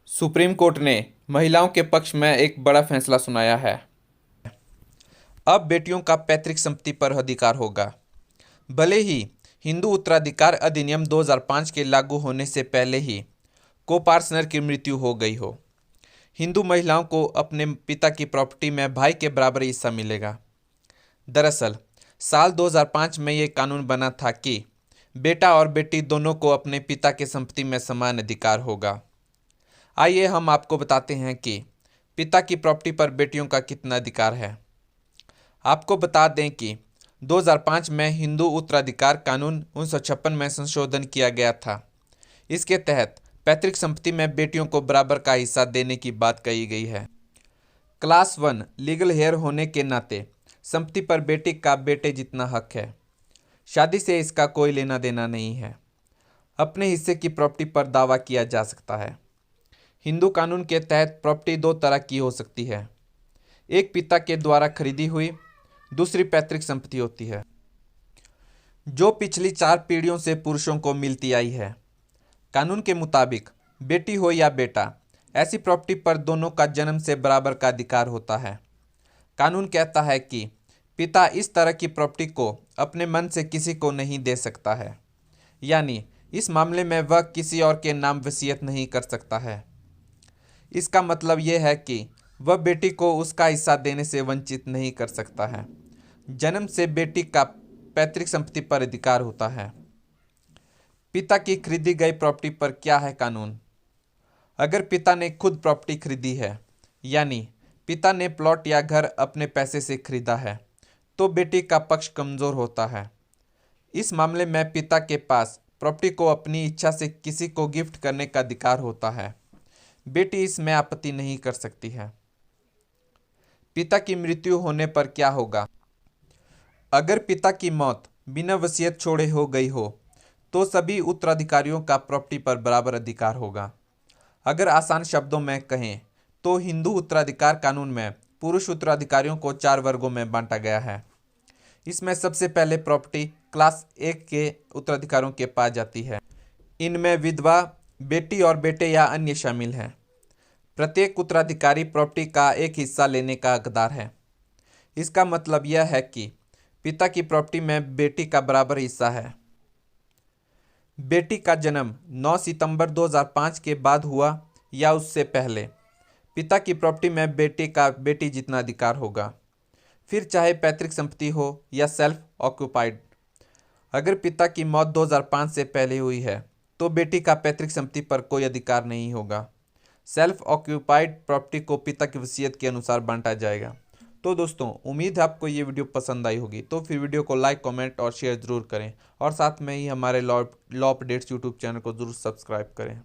Supreme court ने महिलाओं के पक्ष में एक बड़ा फैसला सुनाया है। अब बेटियों का पैतृक संपत्ति पर अधिकार होगा। भले ही हिंदू उत्तराधिकार अधिनियम 2005 के लागू होने से पहले ही को-पार्टनर की मृत्यु हो गई हो, हिंदू महिलाओं को अपने पिता की प्रॉपर्टी में भाई के बराबर हिस्सा मिलेगा। दरअसल साल 2005 में ये कानून बना था कि बेटा और बेटी दोनों को अपने पिता की संपत्ति में समान अधिकार होगा। आइए हम आपको बताते हैं कि पिता की प्रॉपर्टी पर बेटियों का कितना अधिकार है। आपको बता दें कि 2005 में हिंदू उत्तराधिकार कानून 1956 में संशोधन किया गया था। इसके तहत पैतृक संपत्ति में बेटियों को बराबर का हिस्सा देने की बात कही गई है। क्लास 1 लीगल हेयर होने के नाते संपत्ति पर बेटी का बेटे जितना हक है। शादी से इसका कोई लेना देना नहीं है। अपने हिस्से की प्रॉपर्टी पर दावा किया जा सकता है। हिंदू कानून के तहत प्रॉपर्टी दो तरह की हो सकती है। एक पिता के द्वारा खरीदी हुई, दूसरी पैतृक संपत्ति होती है जो पिछली 4 पीढ़ियों से पुरुषों को मिलती आई है। कानून के मुताबिक बेटी हो या बेटा, ऐसी प्रॉपर्टी पर दोनों का जन्म से बराबर का अधिकार होता है। कानून कहता है कि पिता इस तरह की प्रॉपर्टी को अपने मन से किसी को नहीं दे सकता है, यानी इस मामले में वह किसी और के नाम वसीयत नहीं कर सकता है। इसका मतलब यह है कि वह बेटी को उसका हिस्सा देने से वंचित नहीं कर सकता है। जन्म से बेटी का पैतृक संपत्ति पर अधिकार होता है। पिता की खरीदी गई प्रॉपर्टी पर क्या है कानून? अगर पिता ने खुद प्रॉपर्टी खरीदी है, यानी पिता ने प्लॉट या घर अपने पैसे से खरीदा है, तो बेटी का पक्ष कमजोर होता है। इस मामले में पिता के पास प्रॉपर्टी को अपनी इच्छा से किसी को गिफ्ट करने का अधिकार होता है। बेटी इसमें आपत्ति नहीं कर सकती है। पिता की मृत्यु होने पर क्या होगा? अगर पिता की मौत बिना वसीयत छोड़े हो गई हो, तो सभी उत्तराधिकारियों का प्रॉपर्टी पर बराबर अधिकार होगा। अगर आसान शब्दों में कहें तो हिंदू उत्तराधिकार कानून में पुरुष उत्तराधिकारियों को 4 वर्गों में बांटा गया है। इसमें सबसे पहले प्रॉपर्टी क्लास 1 के उत्तराधिकारियों के पास जाती है। इनमें विधवा, बेटी और बेटे या अन्य शामिल हैं। प्रत्येक उत्तराधिकारी प्रॉपर्टी का एक हिस्सा लेने का हकदार है। इसका मतलब यह है कि पिता की प्रॉपर्टी में बेटी का बराबर हिस्सा है। बेटी का जन्म 9 सितंबर 2005 के बाद हुआ या उससे पहले, पिता की प्रॉपर्टी में बेटे का बेटी जितना अधिकार होगा, फिर चाहे पैतृक संपत्ति हो या सेल्फ ऑक्यूपाइड। अगर पिता की मौत 2005 से पहले हुई है तो बेटी का पैतृक संपत्ति पर कोई अधिकार नहीं होगा। सेल्फ ऑक्यूपाइड प्रॉपर्टी को पिता की वसीयत के अनुसार बांटा जाएगा। तो दोस्तों, उम्मीद है आपको ये वीडियो पसंद आई होगी। तो फिर वीडियो को लाइक, कमेंट और शेयर ज़रूर करें, और साथ में ही हमारे लॉ अपडेट्स यूट्यूब चैनल को ज़रूर सब्सक्राइब करें।